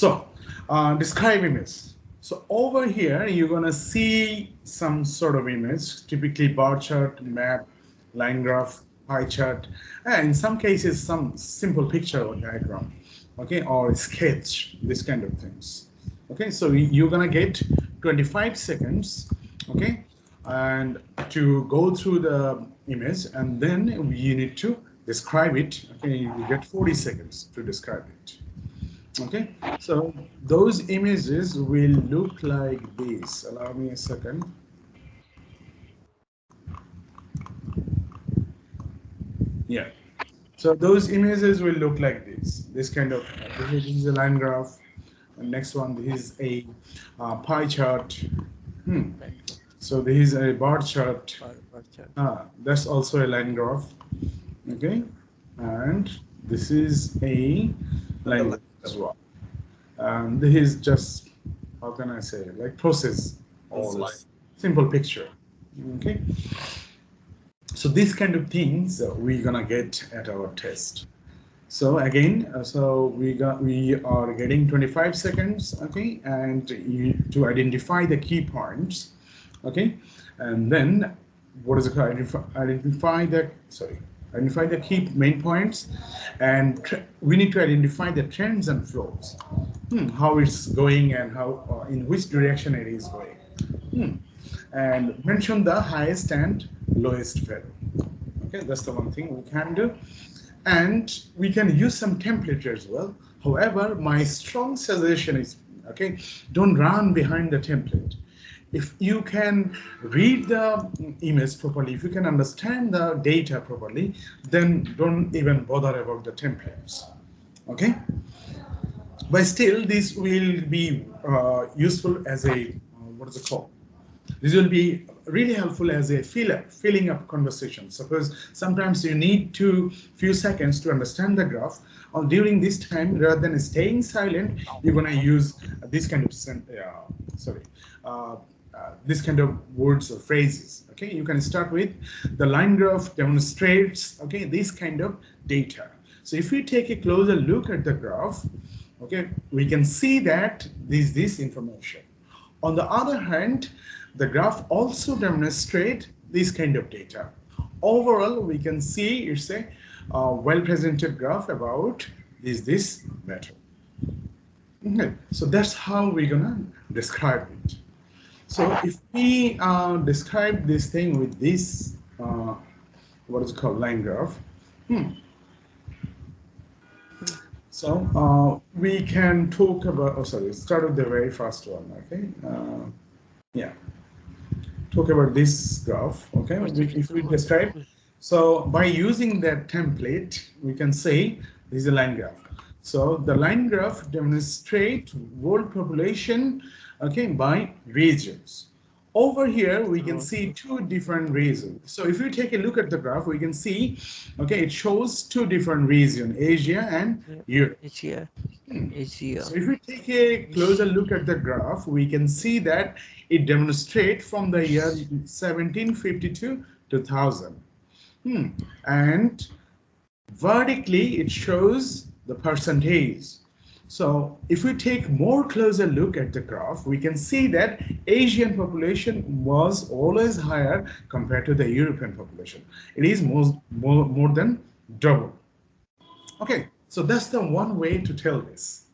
So describe image. So over here, you're gonna see some sort of image, typically bar chart, map, line graph, pie chart, and in some cases, some simple picture or diagram, okay, or sketch, this kind of things. Okay, so you're gonna get 25 seconds, okay, and to go through the image, and then you need to describe it. Okay, you get 40 seconds to describe it. Okay, so those images will look like this. Allow me a second. Yeah. So those images will look like this. This kind of, this is a line graph. And next one, this is a pie chart. So this is a bar chart. That's also a line graph. Okay. And this is a line graph as well. This is just, how can I say, like process or like simple picture. Okay. So these kind of things we're gonna get at our test. So again, we are getting 25 seconds, okay, and to identify the key points, okay, and then what is it called? Identify the key main points, and we need to identify the trends and flows, how it's going and how in which direction it is going, and mention the highest and lowest value. Okay, that's the one thing we can do. And we can use some template as well. However, my strong suggestion is, okay, don't run behind the template. If you can read the image properly, if you can understand the data properly, then don't even bother about the templates. Okay? But still, this will be useful as a, what is it called? This will be really helpful as a filling up conversation. Suppose sometimes you need few seconds to understand the graph, or during this time, rather than staying silent, you're gonna use this kind of this kind of words or phrases. Okay, you can start with the line graph demonstrates, okay, this kind of data. So if we take a closer look at the graph, okay, we can see that this information. On the other hand, the graph also demonstrates this kind of data. Overall, we can see it's a well-presented graph about this matter. Okay, so that's how we're gonna describe it. So if we describe this thing with this, what is it called, line graph. So we can talk about, start with the very first one, okay? Yeah. Talk about this graph, okay? If we describe, so by using that template, we can say this is a line graph. So the line graph demonstrates world population, okay, by regions. Over here, we can see two different regions. So if you take a look at the graph, we can see, okay, it shows two different regions, Asia and Europe. Asia. So if we take a closer look at the graph, we can see that it demonstrates from the year 1752 to 1000. And vertically, it shows the percentage. So if we take more closer look at the graph, we can see that Asian population was always higher compared to the European population. It is more than double. Okay, so that's the one way to tell this.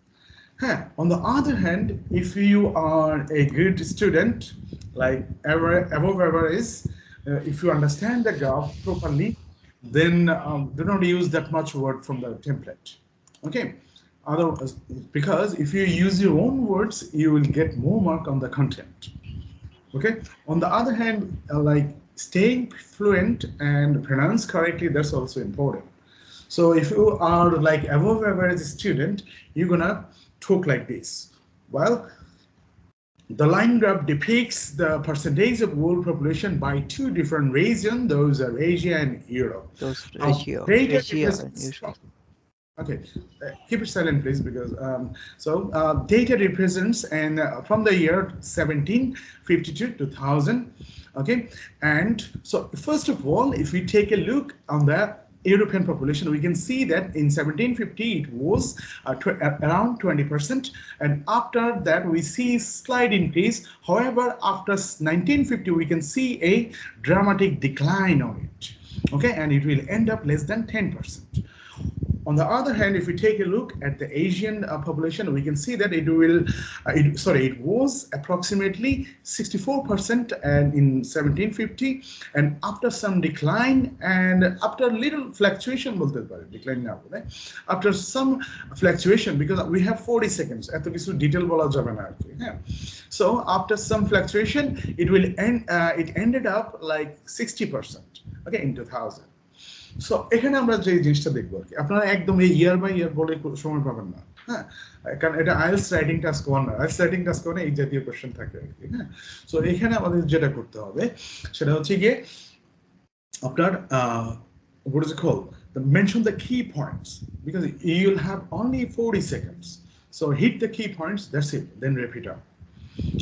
On the other hand, if you are a good student, like above average, if you understand the graph properly, then do not use that much word from the template. Okay, otherwise, because if you use your own words, you will get more mark on the content. Okay. On the other hand, like staying fluent and pronounce correctly, that's also important. So if you are like above average student, you're gonna talk like this. Well, the line graph depicts the percentage of world population by two different regions. Those are Asia and Europe. Asia and Europe. Okay, keep it silent, please, because data represents and from the year 1752 to 1000. Okay, and so first of all, if we take a look on the European population, we can see that in 1750 it was around 20%, and after that we see slight increase. However, after 1950 we can see a dramatic decline on it. Okay, and it will end up less than 10%. On the other hand, if we take a look at the Asian population, we can see that it was approximately 64% and in 1750, and after some decline and after little fluctuation, decline now, right? After some fluctuation, because we have 40 seconds, at the detail bola jabe na arki, yeah. So after some fluctuation, it ended up like 60%, okay, in 2000. So এখানে আমরা যে জিনিসটা দেখবো আর কি, আপনারা একদম এই year by ইয়ার বলে সময় পাবেন না, হ্যাঁ, কারণ এটা আইএলটিএস রাইটিং টাস্ক 1 না, আইএলটিএস রাইটিং টাস্ক 1 এই জাতীয় কোশ্চেন থাকে আর কি, হ্যাঁ। সো এখানে আমাদের যেটা করতে হবে সেটা হচ্ছে গিয়ে আপনার what is it called, mention the key points, because you'll have only 40 seconds, so hit the key points, that's it, then repeat up.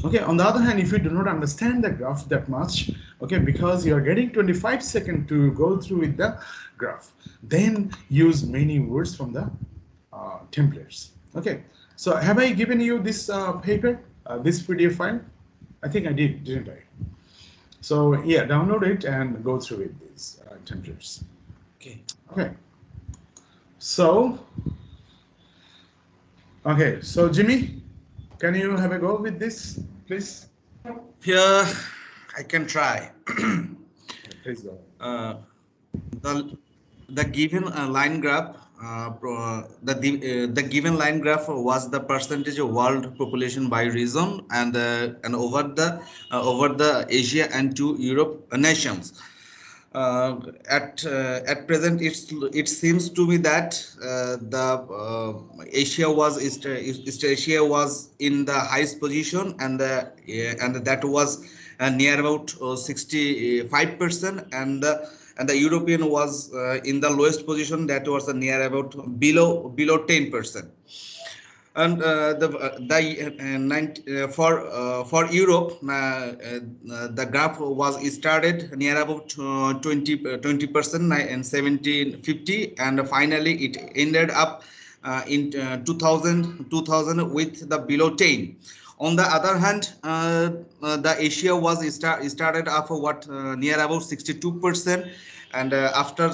Okay, on the other hand, if you do not understand the graph that much, okay, because you are getting 25 seconds to go through with the graph, then use many words from the templates. Okay, so have I given you this paper, this PDF file? I think I did, didn't I? So yeah, download it and go through with these templates. Okay. Okay. So Jimmy, can you have a go with this, please? Yeah, I can try. Please go. The given line graph, the given line graph was the percentage of world population by region, and over the Asia and 2 Europe nations. At present, it seems to me that the East Asia was in the highest position, and that was near about 65%, and the European was in the lowest position, that was near about below 10%. And for Europe, the graph was started near about 20% in 1750, and finally it ended up in 2000 with the below 10. On the other hand, the Asia was started off near about 62%, and after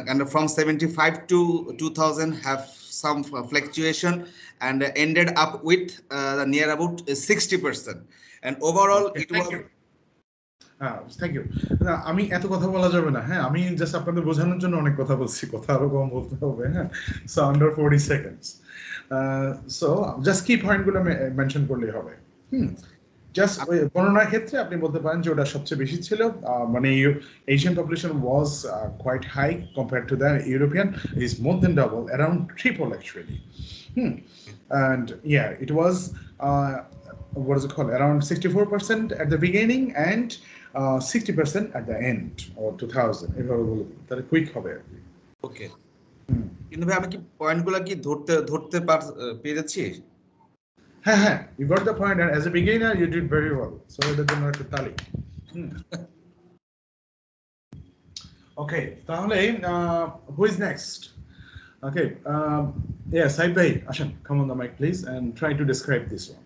and from 75 to 2000 have some fluctuation, and ended up with near about 60%, and overall it was. Thank you. আমি এত কথা বলা যাবে না, হ্যাঁ, আমি just আপনাদের বোঝানোর জন্য অনেক কথা বলছি, কথা আরো কম বলতে হবে, হ্যাঁ। So under 40 seconds, so just কি পয়েন্টগুলো মেনশন করলেই হবে। জাস্ট গণনার ক্ষেত্রে আপনি বলতে পারেন যে ওটা সবচেয়ে বেশি ছিল, মানে Asian population was quite high compared to the European. It is more than double, around triple actually. And yeah, it was what is it called, around 64% at the beginning and 60% at the end, or 2000. এভাবে বলবো তাহলে quick হবে আর কি। ওকে, কিন্তু ভাই আমি কি পয়েন্টগুলো কি ধরতে পেরেছি? হ্যাঁ, you got the point, and as a beginner you did very well, so এটার জন্য একটা তালি। Okay, তাহলে who is next? Okay, yeah, Saib bhai, ashan, come on the mic please and try to describe this one.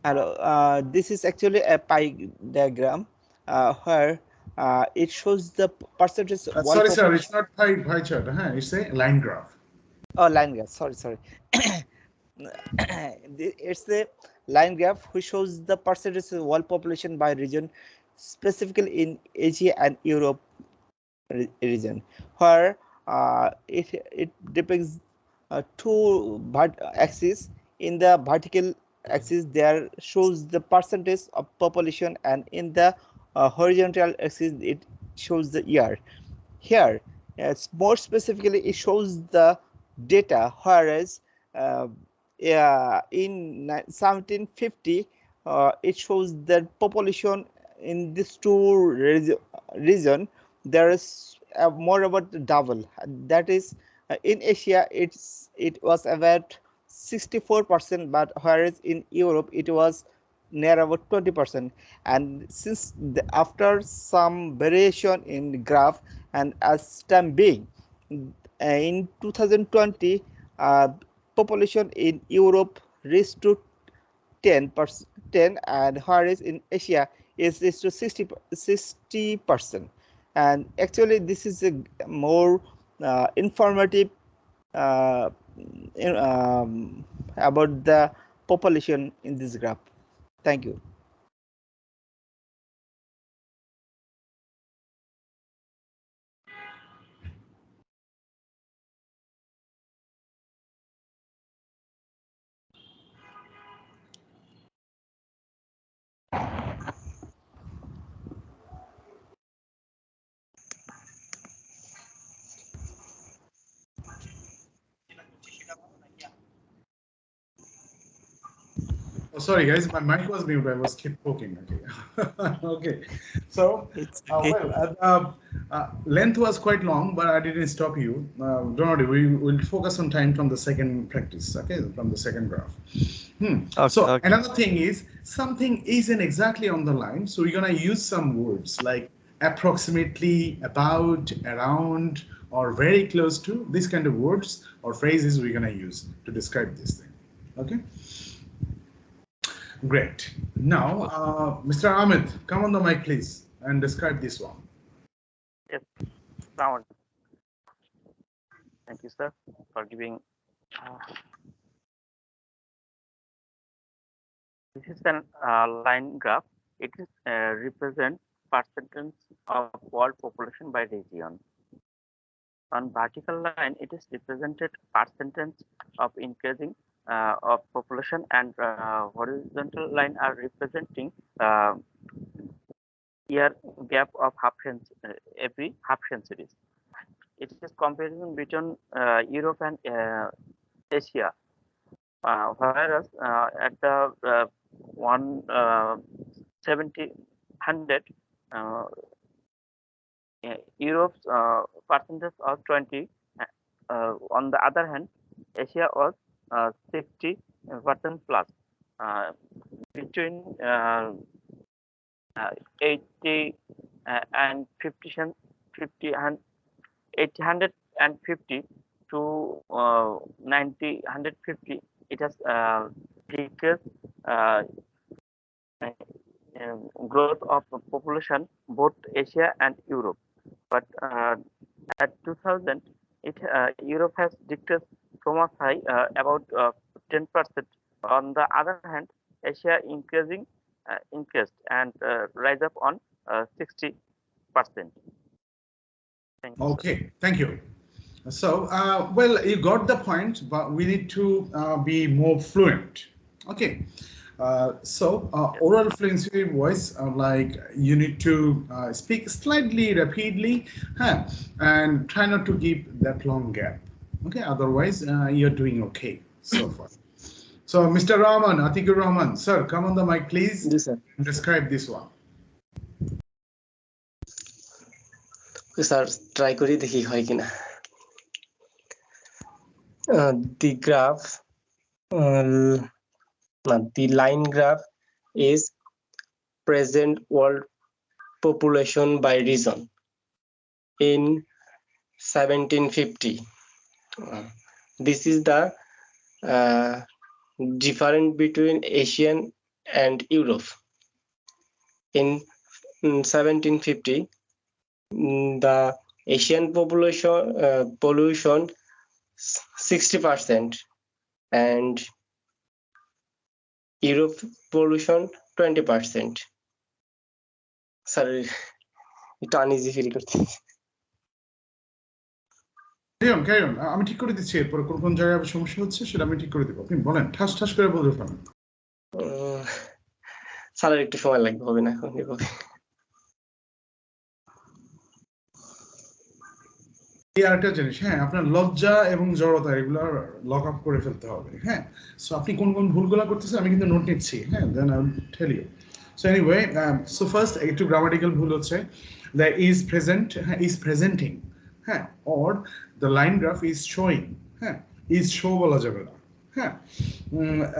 Hello, this is actually a pie diagram where it shows the percentage. Sorry sir, it's not pie chart, it's a line graph. Oh, line graph, sorry. It's the line graph which shows the percentage of world population by region, specifically in Asia and Europe region, where it depicts two axes. In the vertical axis there shows the percentage of population, and in the horizontal axis it shows the year. Here more specifically it shows the data, whereas in 1750 it shows the population in these two region there is more about double. That is in Asia it was about 64%, but whereas in Europe it was near about 20%. And since after some variation in graph and as time being in 2020, population in Europe reached to 10%, and whereas in Asia is to 60%. And actually this is a more informative about the population in this graph. Thank you. Oh, sorry guys, my mic was mute. I was keep poking. Okay. Okay. So, It's okay. length was quite long, but I didn't stop you. Don't worry. We will focus on time from the second practice. Okay, from the second graph. Okay, So okay. another thing is something isn't exactly on the line. So we're gonna use some words like approximately, about, around, or very close to. These kind of words or phrases we're gonna use to describe this thing. Okay. Great. Now, Mr. Ahmed, come on the mic, please, and describe this one. Yes, sound. Thank you, sir, for giving. This is an line graph. It is represent percentage of world population by region. On vertical line, it is represented percentage of increasing of population, and horizontal line are representing year gap of every half centuries. It is comparison between Europe and Asia. Whereas at the 100, Europe's percentage of 20. On the other hand, Asia was 60% plus. Between 80 and 50 and 850 to 90, 150, it has decreased growth of population both Asia and Europe. But at 2000, Europe has decreased so much high, about 10%. On the other hand, Asia increased and rise up on 60%. Okay, thank you. So, well, you got the point, but we need to be more fluent. Okay. Oral fluency voice, like you need to speak slightly rapidly, and try not to give that long gap. Okay, otherwise you're doing okay so far. So, Mr. Rahman, Atikur Rahman, sir, come on the mic, please. Yes, sir. And describe this one. Okay, sir, try kori dekhi hoy kina. The graph, the line graph is present world population by region in 1750. This is the difference between Asian and Europe. In 1750, the Asian pollution 60% and Europe pollution 20%. Sorry, it's uneasy feel করতে। Carry on. আমি ঠিক করে দিচ্ছি, এরপর কোন জায়গায় সমস্যা হচ্ছে সেটা আমি ঠিক করে দেব। আপনি বলেন, ঠাস ঠাস করে বলতে পারেন। স্যার একটু সময় লাগবে, হবে না এখন এভাবে। এই আরেকটা জিনিস, হ্যাঁ, আপনার লজ্জা এবং জড়তা এগুলো লক আপ করে ফেলতে হবে। হ্যাঁ, সো আপনি কোন কোন ভুলগুলো করতেছেন আমি কিন্তু নোট নিচ্ছি। হ্যাঁ, then I will tell you. So anyway, so first একটু গ্রামাটিক্যাল ভুল হচ্ছে, দ্য ইজ প্রেজেন্ট, হ্যাঁ, ইজ প্রেজেন্টিং, হ্যাঁ, or the line graph is showing, হ্যাঁ, ইজ শো বলা যাবে না। হ্যাঁ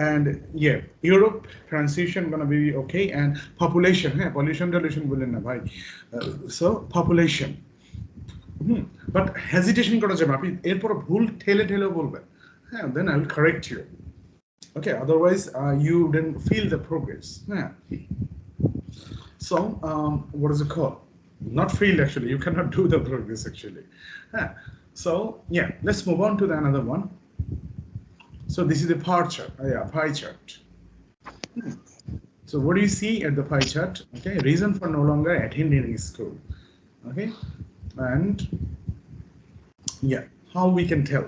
and yeah Europe transition gonna be okay and population হ্যাঁ pollution বললেন না ভাই so population বাট হেজিটেশন করা যাবে আপনি এরপর ভুল ঠেলেও বলবেন হ্যাঁ then I will correct you okay otherwise you didn't feel the progress yeah so what is it called not feel actually you cannot do the progress actually yeah so yeah let's move on to the another one so this is the pie chart pie chart so what do you see at the pie chart okay reason for no longer attending school okay and yeah how we can tell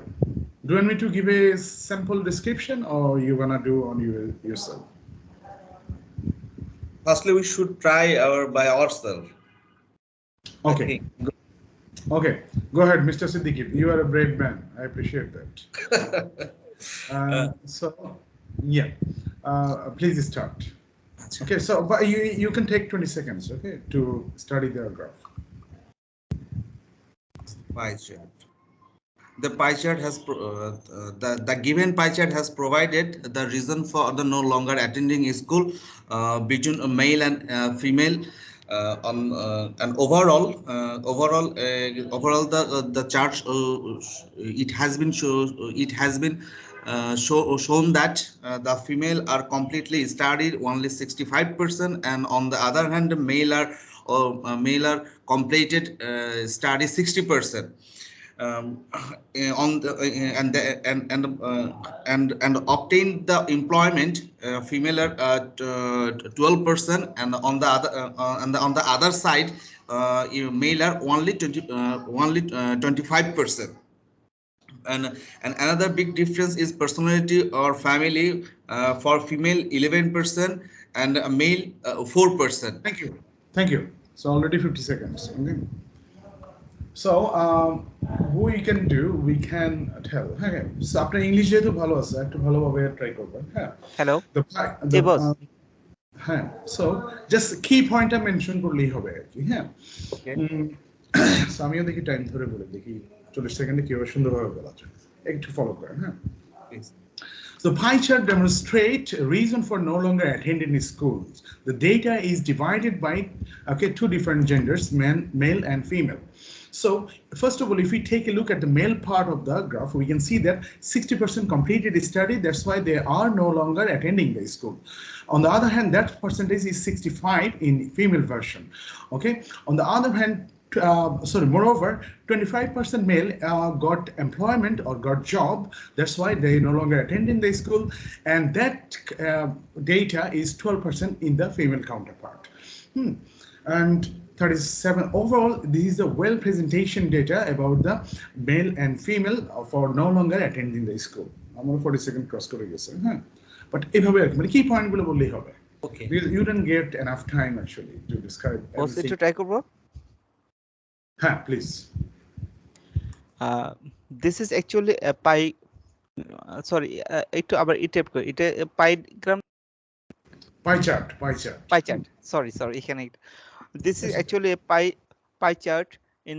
do you want me to give a simple description or you gonna do on yourself Firstly, we should try by ourselves. okay okay go ahead Mr. Siddiqui you are a brave man I appreciate that so yeah please start okay so but you can take 20 seconds okay to study the graph Pie chart. The pie chart has the given pie chart has provided the reason for the no longer attending school between a male and female on and overall the chart it has been shown that the female are completely studied only 65% and on the other hand the male are completed study 60%. On the and obtained the employment female are 12% and on the other side male are only 25%. And another big difference is personality or family for female 11% and male 4%. Thank you so already 50 seconds okay so we can tell okay so আপনার English যেহেতু ভালো আছে একটু ভালোভাবে try করবেন হ্যাঁ hello the boss হ্যাঁ so just key point mention করলেই হবে আর কি হ্যাঁ okay so আমিও দেখি টাইম ধরে বলে দেখি 40 সেকেন্ডে কিভাবে সুন্দরভাবে বলা যায় একটু ফলো করেন হ্যাঁ So pie chart demonstrate reason for no longer attending schools. The data is divided by two different genders, male and female. So first of all, if we take a look at the male part of the graph, we can see that 60% completed study. That's why they are no longer attending the school. On the other hand, that percentage is 65 in female version. Okay. On the other hand, moreover, 25% male got employment or got job. That's why they no longer attending the school, and that data is 12% in the female counterpart. And 37 overall. This is the well presentation data about the male and female for no longer attending the school. I'm on 40 second cross করে গেছে হ্যাঁ but এভাবে আর মানে কি point গুলো বললেই হবে Okay, you don't get enough time actually to describe বস একটু everything. ট্রাই করব Please. This is actually a pie sorry একটু আবার টাইপ করি এটা Pie chart. sorry এখানে this is actually a pie chart in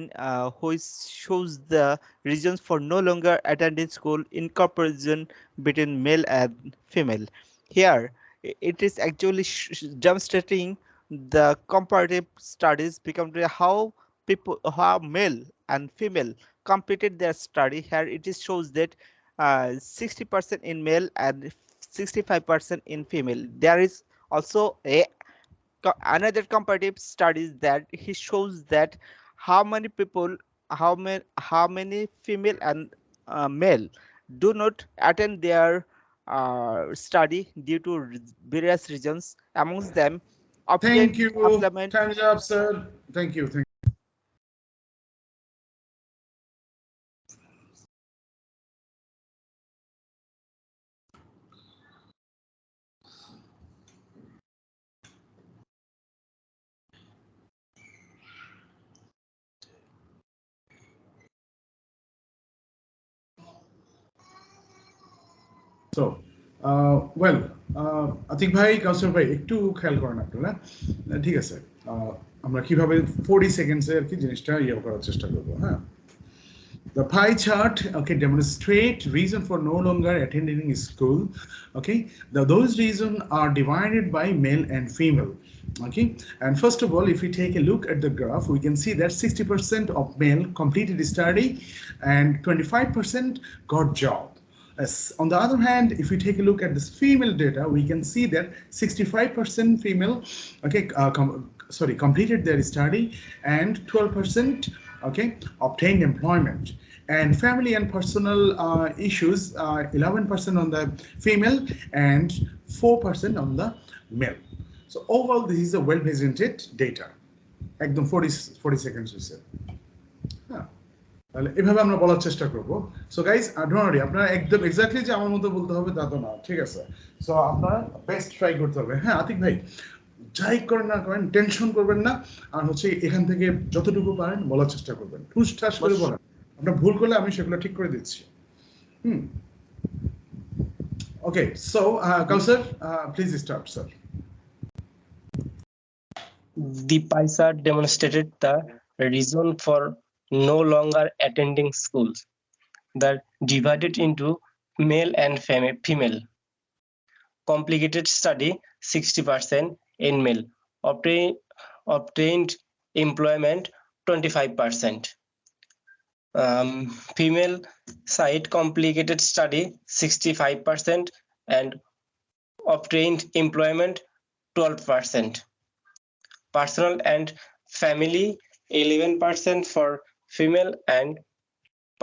which shows the reasons for no longer attending school in comparison between male and female. Here it is actually demonstrating the comparative studies become how male and female completed their study. Here it is shows that 60% in male and 65% in female. There is also another comparative studies that he shows that how many people how many female and male do not attend their study due to various reasons. Amongst them Thank you. employment. Time's up, sir. Thank you. So, well, Atik ভাই কাউসার ভাই একটু খেয়াল করেন আপনারা ঠিক আছে আমরা কিভাবে 40 সেকেন্ডসে আর কি জিনিসটা ইয়ে করার চেষ্টা করব হ্যাঁ The pie chart, okay, demonstrate reason for no longer attending school. Okay, those reasons are divided by male and female. Okay, and first of all, if we take a look at the graph, we can see that 60% of male completed study and 25% got job. As on the other hand, if we take a look at this female data, we can see that 65% female, okay, completed their study and 12%, okay, obtained employment. And family and personal issues, 11% on the female and 4% on the male. So overall, this is a well-presented data. Ekdom 40 seconds we said. তাহলে এভাবে আমরা বলার চেষ্টা করব। So guys, don't worry, আপনারা একদম exactly যে আমার মতো বলতে হবে তা তো না, ঠিক আছে? সো আপনারা বেস্ট ট্রাই করতে হবে। হ্যাঁ আতিক ভাই, যাই করেন না করেন টেনশন করবেন না, আর হচ্ছে এখান থেকে যতটুকু পারেন বলার চেষ্টা করবেন, ঠুসঠাস করে বলেন। আপনার ভুল করলে আমি সেগুলো ঠিক করে দিচ্ছি। Okay, so Kawsar, please start sir. The pie chart demonstrated the reason for no longer attending schools. That divided into male and female. Complicated study 60% in male. Obtained employment 25%. Female side complicated study 65% and obtained employment 12%. Personal and family 11% for female and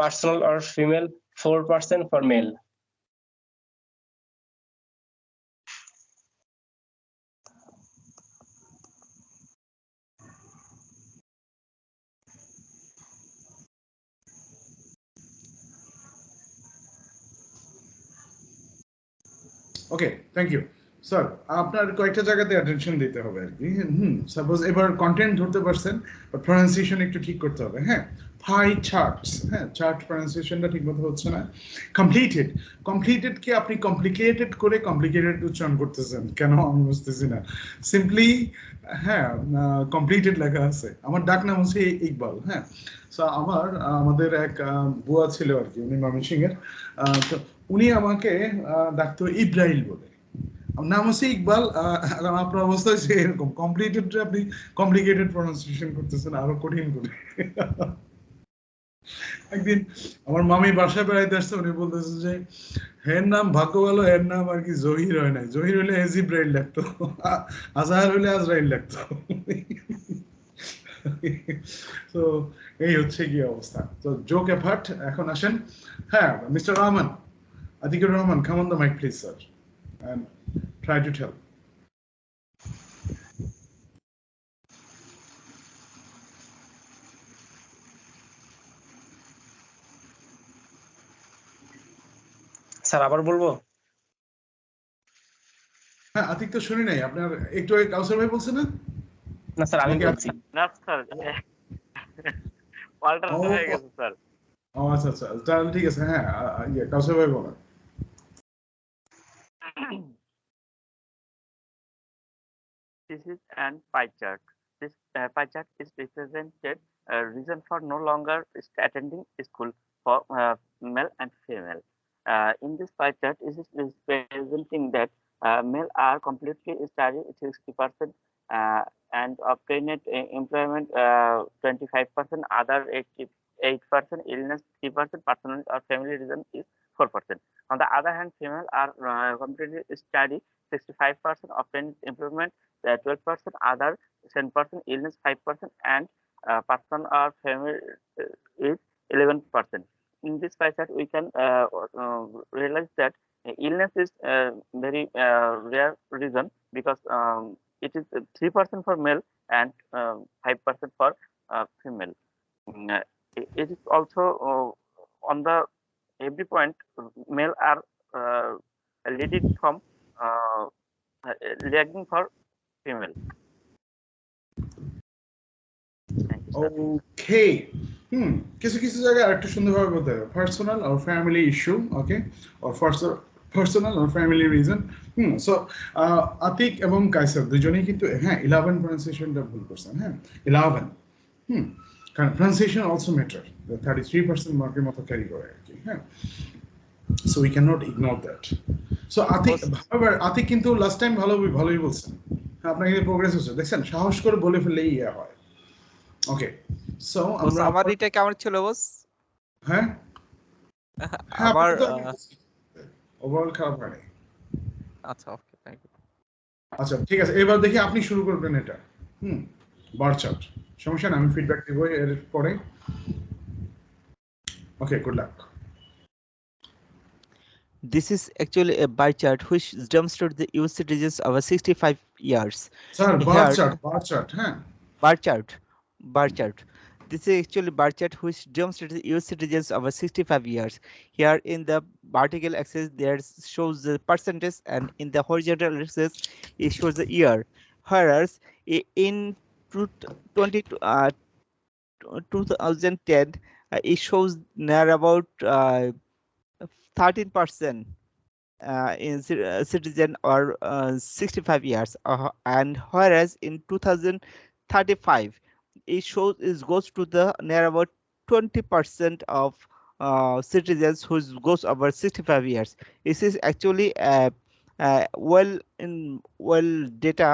personal or female 4% for male. Okay, thank you sir. আপনার কয়েকটা জায়গাতে attention দিতে হবে আর কি। Suppose এবার content ধরতে পারছেন, but pronunciation একটু ঠিক করতে হবে। হ্যাঁ, পাই চার্টস, হ্যাঁ চার্ট প্রনাউন্সিয়েশনটা ঠিক মতো হচ্ছে না। কমপ্লিটেডকে আপনি কমপ্লিকেটেড করে কমপ্লিকেটেড উচ্চারণ করতেছেন কেন আমি বুঝতেছি না। সিম্পলি হ্যাঁ কমপ্লিটেড লেখা আছে। আমার ডাক নাম হচ্ছে ইকবাল। হ্যাঁ, সো আমাদের এক বুয়া ছিল আর কি, উনি ময়মনসিংহের। তো উনি আমাকে ডাকতো ইব্রাহিল বলে। নাম হচ্ছে ইকবাল, আপনার অবস্থা হচ্ছে এরকম, কমপ্লিটেড আপনি কমপ্লিকেটেড প্রনাউন্সিয়েশন করতেছেন আরো কঠিন করে। একদিন আমার মামি বাসায় বেড়াইতে আসছে, উনি বলতেছে যে হের নাম ভাগ্য ভালো, এর নাম আর কি জহির হয় নাই, জহির হইলে এজিব্রাইল লাগতো, আজহার হইলে আজরাইল লাগতো। তো এই হচ্ছে কি অবস্থা। তো জোক অ্যাপার্ট, এখন আসেন। হ্যাঁ mister Rahman, Atiqur Rahman, come on the mic please sir and try to tell. Sir আবার বলবো? হ্যাঁ আতিক তো শুনি নাই, আপনার একটু আগে কাউসার ভাই বলছেন না? না স্যার আমি বলছি না স্যার, পাল্টা হয়ে গেছে স্যার। ও আচ্ছা আচ্ছা, তাহলে ঠিক আছে। হ্যাঁ কাউসার ভাই বলেন। This is an pie chart. This pie chart is represented reason for no longer attending school for male and female. In this pie chart, it is representing that male are completely study 60% and obtained employment 25%, other 8%, illness 3%, personal or family reason is 4%. On the other hand, female are completely study 65%, obtained employment 12%, other 10%, illness 5%, and person or family is 11%. In this pie chart, we can realize that illness is very rare reason, because it is 3% for male and 5% for female. It is also on the every point male are leading from lagging for female. ওকে, কিছু কিছু জায়গায় আরেকটু সুন্দরভাবে বলতে হবে, personal or family issue, okay, or personal or family reason. So Atiq এবং কায়সার দুজনেই কিন্তু হ্যাঁ 11 প্রনাউন্সিয়েশনটা ভুল করছেন। হ্যাঁ 11। কারণ pronunciation also matter. The 33% মার্কের মতো ক্যারি করে আর কি, হ্যাঁ। So we cannot ignore that. So Atik, however, Atik কিন্তু লাস্ট টাইম ভালোই বলছেন। হ্যাঁ, আপনার কিন্তু প্রোগ্রেস হচ্ছে, দেখছেন সাহস করে বলে ফেললেই ইয়ে হয়। ওকে, সো আমরা আমার এটা কেমন ছিল বস? হ্যাঁ আমার ওভারঅল খারাপ হয়নি। আচ্ছা, ওকে, থ্যাংক ইউ। আচ্ছা ঠিক আছে, এবার দেখি আপনি শুরু করবেন এটা। বার চার্ট, সমস্যা না, আমি ফিডব্যাক দেবো এর পরে। Okay, good luck. This is actually a bar chart which demonstrates the US citizens over 65 years. Sir Here, bar chart, হ্যাঁ। bar chart. This is actually bar chart which demonstrates the US citizens over 65 years. Here in the vertical axis there shows the percentage, and in the horizontal axis it shows the year. Whereas in 2010 it shows near about 13% in citizen or 65 years, and whereas in 2035 it goes to the near about 20% of citizens who goes over 65 years. This is actually well data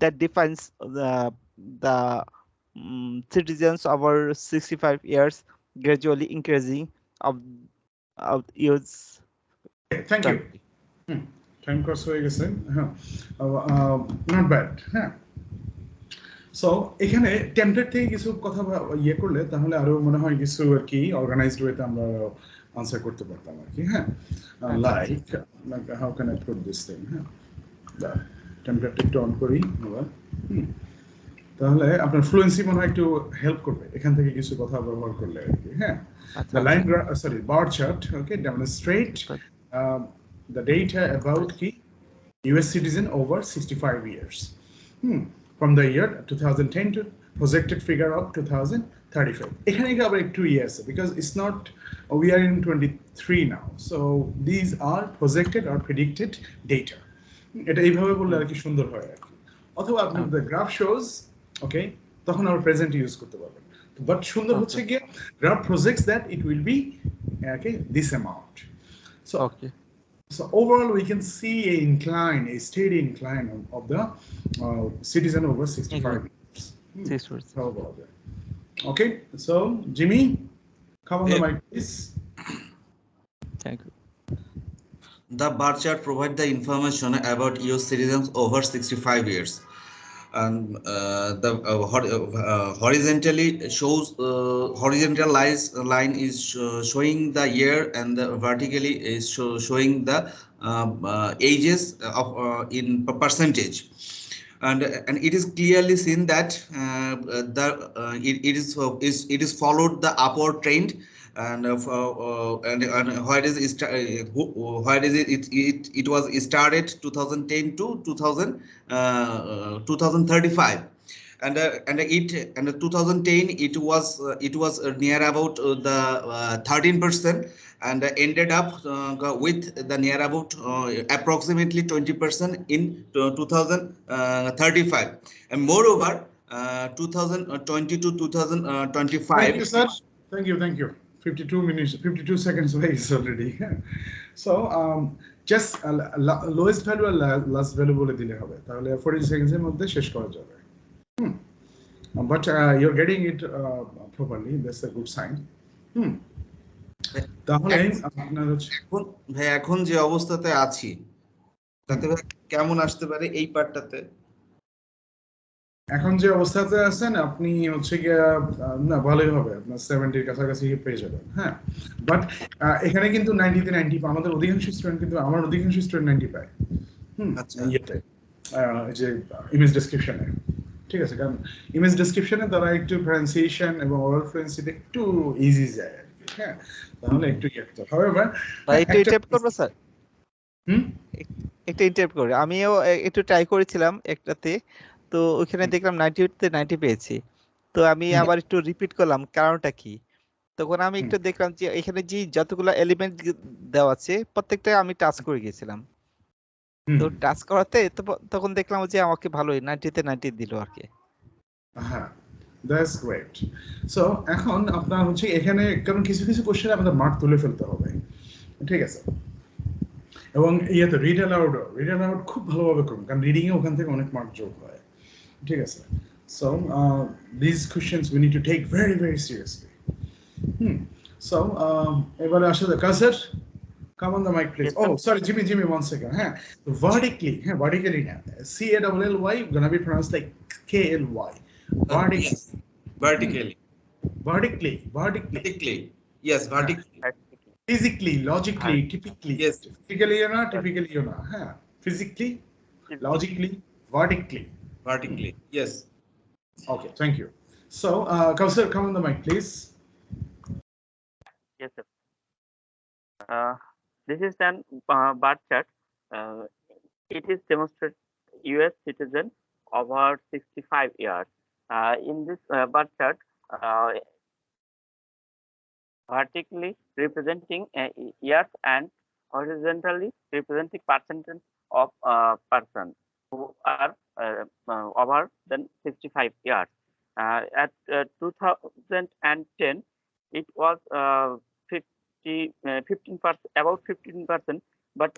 that defines the citizens over 65 years gradually increasing of use. Thank you. Time cross হয়ে গেছে, হ্যাঁ, not bad, হ্যাঁ। So এখানে template থেকে কিছু কথা ইয়ে করলে তাহলে আরো মনে হয় কিছু আর কি অর্গানাইজড ওয়েতে আমরা আনসার করতে পারতাম আর কি, হ্যাঁ। Like how can I put this thing, হ্যাঁ। টেমপ্লেটটা একটু অন করি আবার, তাহলে আপনার ফ্লুয়েন্সি মনে হয় একটু হেল্প করবে এখান থেকে কিছু কথা ব্যবহার করলে আর কি, হ্যাঁ। The line, sorry, bar chart, okay, demonstrate the data about key US citizen over 65 years. From the year 2010 to projected figure of 2035. এখানে আবার একটু yes, because it's not, we are in 23 now, so these are projected or predicted data. এটা এইভাবে বললে আর কি সুন্দর হয় আর কি, অথবা আপনি the graph shows, okay, তখন আমরা প্রেজেন্ট ইউজ করতে পারবেন। But সুন্দর হচ্ছে গিয়ে graph projects that it will be okay this amount. So overall we can see a steady incline of the citizen over 65 years. How about that? Okay, so Jimmy, come on the mic please. Thank you. The bar chart provides the information about US citizens over 65 years. And the horizontally shows horizontal line is showing the year, and the vertically is showing the ages of in percentage, and it is clearly seen that it is followed the upward trend, and where is it was started 2010 to 2035, and 2010 it was near about the 13%, and ended up with the near about approximately 20% in 2035, and moreover 2020 to 2025. Thank you, sir. Thank you. 52 minutes, 52 seconds waits already. So just lowest value R last value বলে দিলে হবে, তাহলে 40 seconds এর মধ্যে শেষ করা যাবে। But you're getting it properly, that's a good sign. তাহলে ভাই এখন যে অবস্থাতে আছি তাতে কেমন আসতে পারে এই পার্টটাতে? এখন যে অবস্থাতে আছেন আপনি হচ্ছে গিয়ে না ভালোই হবে, আপনার 70 এর কাছাকাছি পেয়ে যাবেন, হ্যাঁ। বাট এখানে কিন্তু 90 তে 90 আমাদের অধিকাংশ স্টুডেন্ট, কিন্তু আমার অধিকাংশ স্টুডেন্ট 90 পায়। আচ্ছা, ইয়েতে যে ইমেজ ডেসক্রিপশনে, ঠিক আছে, কারণ ইমেজ ডেসক্রিপশনে তারা একটু প্রনাউন্সিয়েশন এবং ওরাল ফ্লুয়েন্সিতে একটু ইজি যায় আর কি, হ্যাঁ। তাহলে একটু ইয়ে করতে হবে। হাউএভার ভাই একটু টাইপ করব স্যার, একটু টাইপ করে আমিও একটু ট্রাই করেছিলাম একটাতে, তো ওখানে দেখলাম 98 তে 90 পেয়েছি, তো আমি আবার একটু রিপিট করলাম কারণটা কি, তখন আমি একটু দেখলাম যে এখানে যে যতগুলো এলিমেন্ট দেওয়া আছে প্রত্যেকটা আমি টাচ করে গিয়েছিলাম, তো টাচ করাতে তখন দেখলাম যে আমাকে ভালোই 90 তে 90 দিল আর কি। হ্যাঁ, দ্যাটস গ্রেট। সো এখন আপনার হচ্ছে এখানে কারণ কিছু কিছু কোশ্চেন আমাদের মার্ক তুলে ফেলতে হবে, ঠিক আছে? এবং ইয়েতে রিড অ্যালাউড খুব ভালোভাবে করুন, কারণ রিডিংয়ে ওখান থেকে অনেক মার্ক যোগ হয়, ঠিক আছে? So this questions we need to take very very seriously. So এবারে আসা যাক কাসার, come on the mic please. Yes, sir. Oh sorry, Jimmy 1 second. Vertically, vertically now, CALLY gonna be pronounced like KLY. Vertically. Yes. Vertically. Vertically. Yes, vertically. Physically, logically, typically. Yes. Typically you know. Physically, logically, vertically. Vertically. Yes. Okay, thank you. So, Kausar, come on the mic please. Yes, sir. This is an bar chart. It is demonstrated U.S. citizen over 65 years. In this bar chart, vertically representing years and horizontally representing percentage of person who are over than 65 years. At 2010, it was 15%, about 15%, but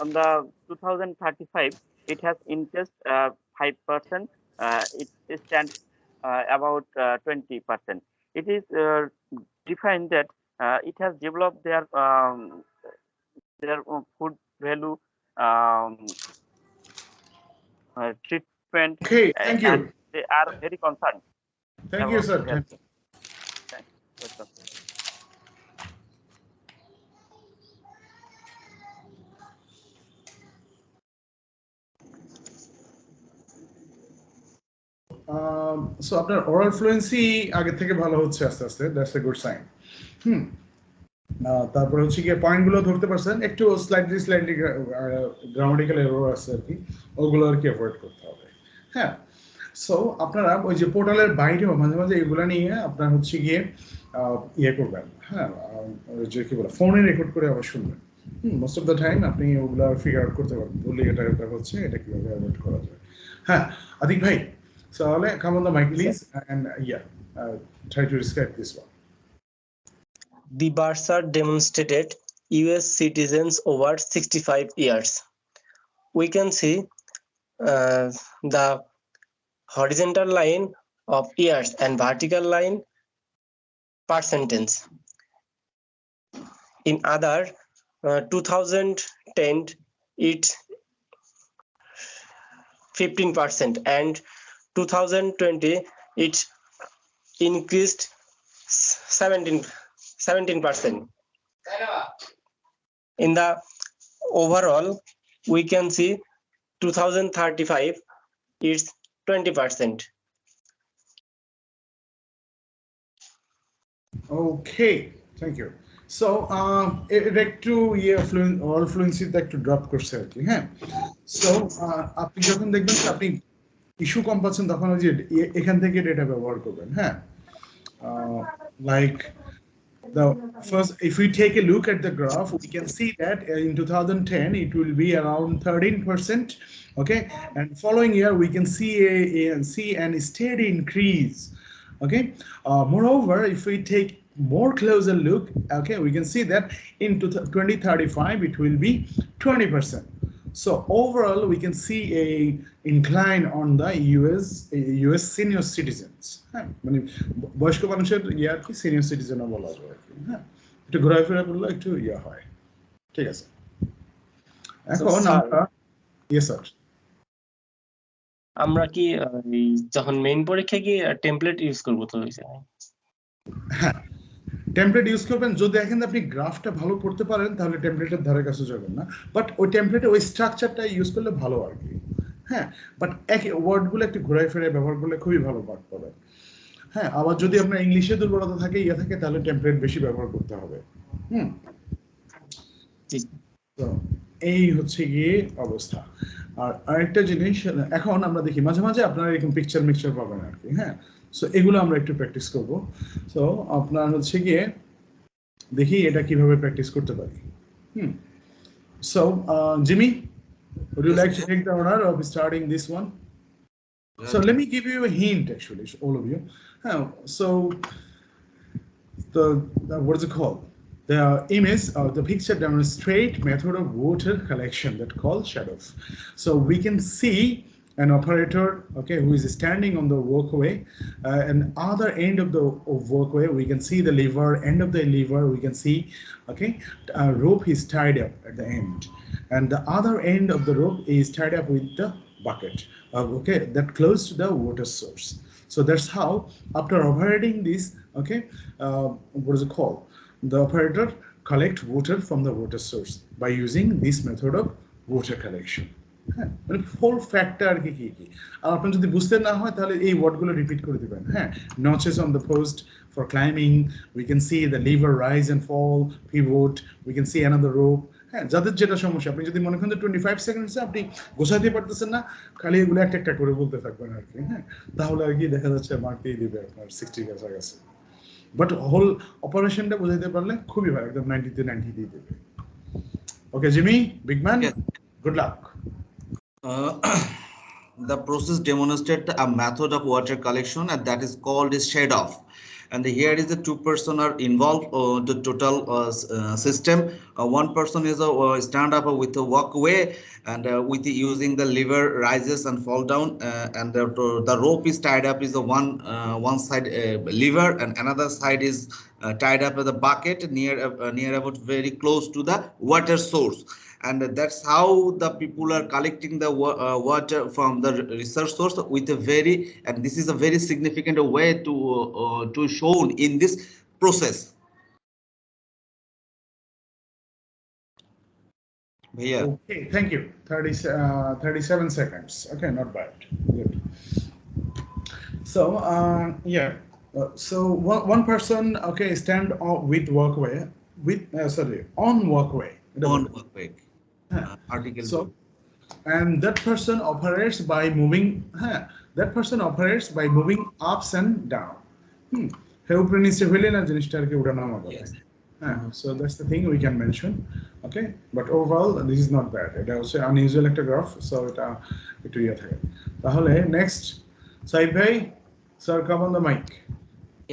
on the 2035, it has increased 5%. It stands about 20%. It is defined that it has developed their food value treatment. Okay, thank you. And they are very concerned. Thank you, sir. Yes, sir. So আপনার oral fluency আগে থেকে ভালো হচ্ছে আস্তে আস্তে, that's a good sign. তারপর হচ্ছে গিয়ে পয়েন্টগুলো ধরতে পারছেন, একটু স্লাইডলি গ্রামাটিক্যাল এরর আছে আর কি, ওগুলো আর কি অ্যাভয়েড করতে হবে। হ্যাঁ, সো আপনারা ওই যে পোর্টালের বাইরেও মাঝে মাঝে এগুলো নিয়ে আপনার হচ্ছে গিয়ে ইয়ে করবেন, হ্যাঁ, যে কি বলে ফোনে রেকর্ড করে আবার শুনবেন। মোস্ট অফ দ্য টাইম আপনি ওগুলো ফিগার আউট করতে পারবেন, বললে এটা হচ্ছে, এটা কিভাবে অ্যাভয়েড করা যায়। হ্যাঁ, আদিক ভাই, so come on the mic please, and try to describe this one. The bar chart demonstrated US citizens over 65 years. We can see the horizontal line of years and vertical line percentage. In other 2010 it's 15% and 2020 it increased 17%. In the overall we can see 2035 it's 20%. Okay, thank you. So এটা একটু oral fluency তে একটু drop করছে আর কি। হ্যাঁ, so আপনি যখন দেখবেন আপনি ইস্যু কম পাচ্ছেন তখন ওই যে এখান থেকে ডেটা ব্যবহার করবেন। হ্যাঁ, like the first, if we take a look at the graph, we can see that in 2010 it will be around 13%. Okay, and following year we can see an steady increase. Okay, moreover, if we take more closer look, okay, we can see that in 2035 it will be 20%. So overall we can see a incline on the US senior citizens. হ্যাঁ, মানে বয়স্ক মানুষের আর কি senior সিটিজেনও বলা যায় আর কি। হ্যাঁ, একটু ঘোরাফেরা করলে একটু হয়, ঠিক আছে? এখন আমরা স্যার আমরা কি যখন মেইন পরীক্ষা কি টেমপ্লেট ইউজ করব? তো হ্যাঁ, টেমপ্লেট ইউজ করবেন। যদি দেখেন আপনি গ্রাফটা ভালো পড়তে পারেন তাহলে টেমপ্লেটের ধারে কাছে যাবেন না, বাট ওই টেমপ্লেটে ওই স্ট্রাকচারটা ইউজ করলে ভালো আর কি। হ্যাঁ, বাট একই ওয়ার্ডগুলো একটু ঘোরায় ফেরায় ব্যবহার করলে খুবই ভালো মার্ক পাবেন। হ্যাঁ, আবার যদি আপনার ইংলিশে দুর্বলতা থাকে থাকে তাহলে টেমপ্লেট বেশি ব্যবহার করতে হবে। তো এই হচ্ছে গিয়ে অবস্থা। আর আরেকটা জিনিস, এখন আমরা দেখি মাঝে মাঝে আপনারা এরকম মিক্সচার পাবেন আর কি। হ্যাঁ, সো এগুলো আমরা একটু প্র্যাকটিস করব। সো আপনার হচ্ছে গিয়ে দেখি এটা কিভাবে প্র্যাকটিস করতে পারি। So Jimmy, would you like to take the honor of starting this one? So let me give you a hint, actually, all of you. So the what is it called? The image, the picture demonstrate method of water collection that called shadows. So we can see an operator, okay, who is standing on the walkway, and other end of the walkway we can see the lever, end of the lever we can see, okay, rope is tied up at the end, and the other end of the rope is tied up with the bucket, okay, that close to the water source. So that's how, after operating this, okay, what is it called? The operator collect water from the water source by using this method of water collection. হ্যাঁ, মানে four factor আর কি কি কি, আর আপনার যদি বুঝতে না হয় তাহলে এই ওয়ার্ডগুলো রিপিট করে দিবেন। হ্যাঁ, notches on the post for climbing, we can see the lever rise and fall, pivot, we can see another rope। হ্যাঁ, যাদের যেটা সমস্যা, আপনি যদি মনে করেন 25 সেকেন্ডসে আপনি গোছাইতে পারতেছেন না, খালি এগুলো একটা একটা করে বলতে থাকবেন আর কি। হ্যাঁ, তাহলে আর কি দেখা যাচ্ছে মার্ক দিয়ে দিবে আপনার 60 কাছাকাছি। বাট হোল অপারেশনটা বোঝাইতে পারলে খুবই ভালো, একদম 90 তে 90 দিয়ে দেবে। Okay Jimmy, big man, good luck. The process demonstrates a method of water collection, and that is called is shade off. And here is the two person are involved, the total system. One person is a stand up with a walkway, and with using the lever rises and fall down, and the rope is tied up is the one side lever, and another side is tied up with a bucket near about very close to the water source. And that's how the people are collecting the water from the research source with a very, and this is a very significant way to shown in this process. Yeah. Okay, thank you. 37 seconds. Okay, not bad. Good. So yeah, so one person, okay, stand with walkway, with sorry, on walkway. On walkway. Article. So, and that person operates by moving. That person operates by moving ups and down. Yes. So that's the thing we can mention. Okay, but overall this is not bad. It also unusual graph, so it ইয়ে থাকে। তাহলে next, Saib bhai, sir, come on the mic.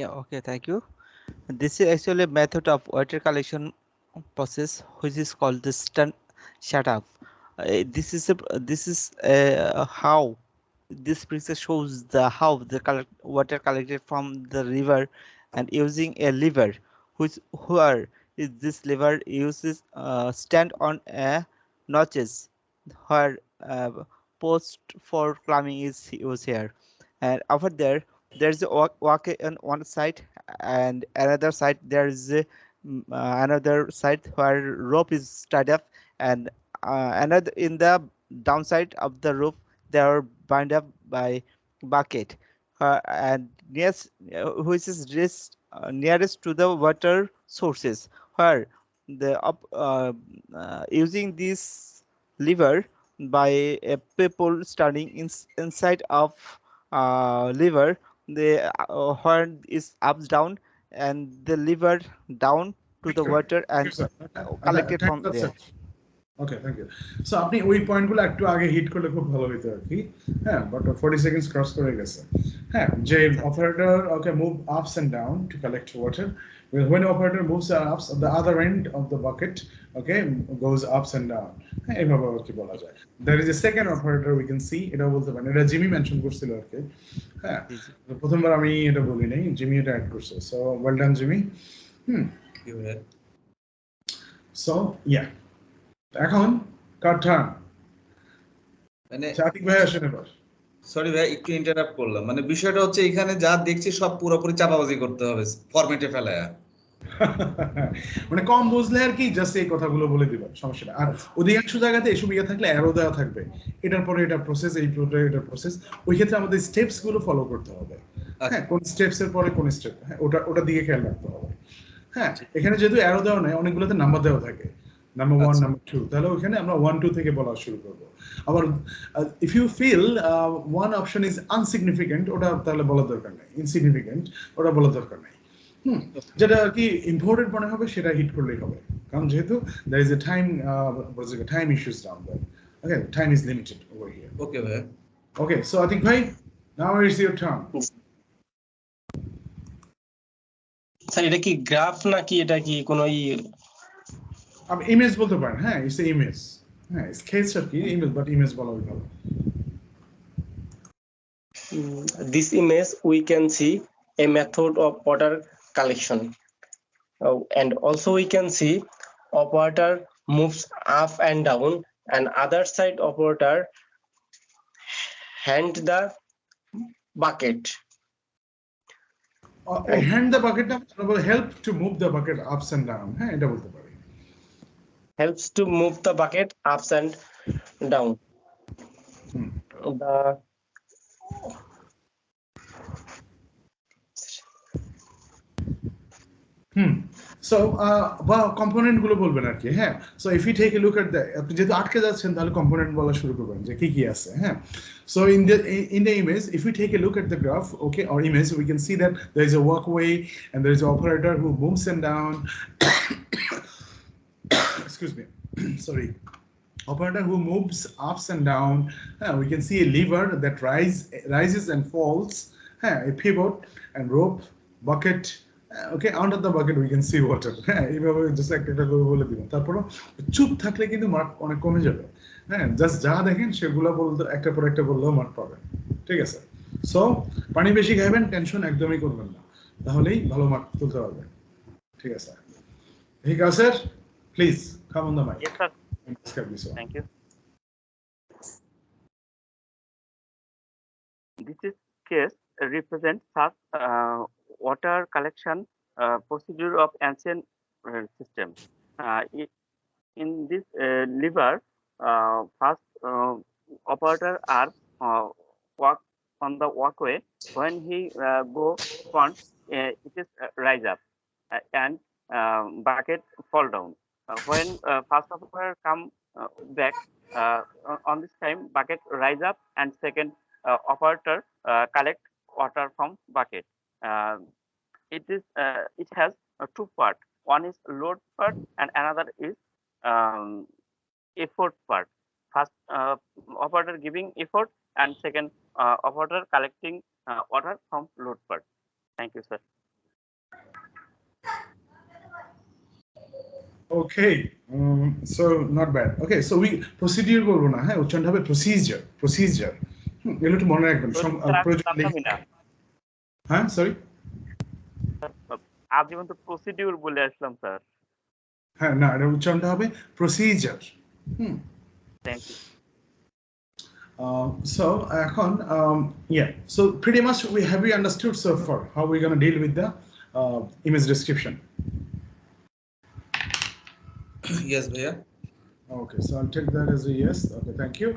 Yeah, okay, thank you. This is actually a method of water collection process which is called the stunt shut off. This is how this picture shows the how the water collected from the river, and using a lever, which where is this lever uses stand on a notches, where post for climbing is used here, and over there's a walkway on one side, and another side there's another side where rope is tied up, and another in the downside of the rope they are bound up by bucket, and which is nearest to the water sources, where the using this lever by a people standing inside of lever, the horn is up down, and the lever down to the water and collected from there. Okay, thank you. So আপনি ওই পয়েন্টগুলো একটু আগে hit করলে খুব ভালো হতো আর কি। হ্যাঁ, বাট 40 সেকেন্ডস ক্রস করে গেছে। হ্যাঁ, যে operator okay move ups and down to collect water. When operator moves ups, the other end of the bucket, okay, goes ups and down. হ্যাঁ, এইভাবে আর কি বলা যায়। There is a second operator we can see, এটা বলতে পারেন, এটা Jimmy mention করছিল আর কি। হ্যাঁ, প্রথমবার আমি এটা বলি নাই, জিমি এটা অ্যাড করছে। So well done Jimmy. So yeah, এখন কার টার্ন? মানে সাথিক ভাই আসেন এবার। সরি ভাই, একটু ইন্টারাপ্ট করলাম। মানে বিষয়টা হচ্ছে এখানে যা দেখছি সব পুরোপুরি চাপাবাজি করতে হবে ফরম্যাটে ফেলায়া। মানে কম বুঝলে আর কি জাস্ট এই কথাগুলো বলে দিবা, সমস্যা না। আর অধিকাংশ জায়গাতে এসব ইয়ে থাকলে অ্যারো দেওয়া থাকবে, এটার পরে এটা প্রসেস, এই এটা প্রসেস। ওই ক্ষেত্রে আমাদের স্টেপস গুলো ফলো করতে হবে। হ্যাঁ, কোন স্টেপস এর পরে কোন স্টেপ, হ্যাঁ ওটা দিকে খেয়াল রাখতে হবে। হ্যাঁ, এখানে যেহেতু অ্যারো দেওয়া নাই, অনেকগুলোতে নাম্বার দেওয়া থাকে, নাম্বার 1, নাম্বার 2, তাহলে ওখানে আমরা 1, 2 থেকে বলা শুরু করব। আবার if you feel one option is insignificant, ওটা তাহলে বলার দরকার নাই, ইনসিগনিফিকেন্ট ওটা বলার দরকার নাই। যেটা কি ইম্পর্টেন্ট মনে হবে সেটা হিট করলেই হবে, কারণ যেহেতু there is a time issues down there. Okay, time is limited over here. ওকে ভাই। Okay, so আতিক ভাই Now it's your turn. Sir এটা কি গ্রাফ নাকি এটা কি কোনো আপনি ইমেজ বলতে পারেন, হ্যাঁ, ইটস এ ইমেজ, হ্যাঁ, স্কেচ আর কি ইমেজ, বাট ইমেজ বলা হয় ভালো। this image we can see a method of water collection. And also we can see operator moves up and down, and other side operator hand the bucket. Hand the bucket help to move the bucket ups and down, হ্যাঁ, এটা বলতে পারি। Helps to move the bucket ups and down. The so বা component গুলো বলবেন আর কি, হ্যাঁ। So if you take a look at the, আপনি যেহেতু আটকে যাচ্ছেন তাহলে কম্পোনেন্ট বলা শুরু করবেন যে কি কি আছে, হ্যাঁ। So in the image, if we take a look at the graph, okay, or image, we can see that there is a walkway and there is an operator who moves and down. Excuse me. Sorry. Operator who moves ups and down. We can see a lever that rises and falls. A pivot and rope, bucket. Okay, under the bucket we can see water. এইভাবে just একটা করে বলে দিবেন। তারপর চুপ থাকলে কিন্তু mark অনেক কমে যাবে, হ্যাঁ। জাস্ট যা দেখেন সেগুলো বলতে একটা পর একটা বললেও মার্ক পাবেন, ঠিক আছে। সো পানি বেশি খাবেন, টেনশন একদমই করবেন না, তাহলেই ভালো মার্ক তুলতে পারবেন, ঠিক আছে। ঠিক আছে, please come on the mic. Yes, sir. Describe this one. Thank you. This is case represents such water collection procedure of ancient system. In this lever, first operator are walk on the walkway. When he go front, it is rise up and bucket fall down. When first operator come back, on this time bucket rise up and second operator collect water from bucket. It has two part. One is load part and another is effort part. First operator giving effort and second operator collecting water from load part. Thank you, sir. Okay, so not bad. Okay, so we procedure বলবো না, হ্যাঁ, উচ্চারণ হবে procedure, এগুলো একটু মনে রাখবেন। হ্যাঁ, সরি, আজ যেমন তো প্রসিডিউর বলে আসলাম স্যার। হ্যাঁ, না, এটা উচ্চারণটা হবে প্রসিজার। Thank you. So এখন yeah, so pretty much we understood so far how we're going to deal with the image description. Yes, bhaiya. Okay, so I'll take that as a yes. Okay, thank you.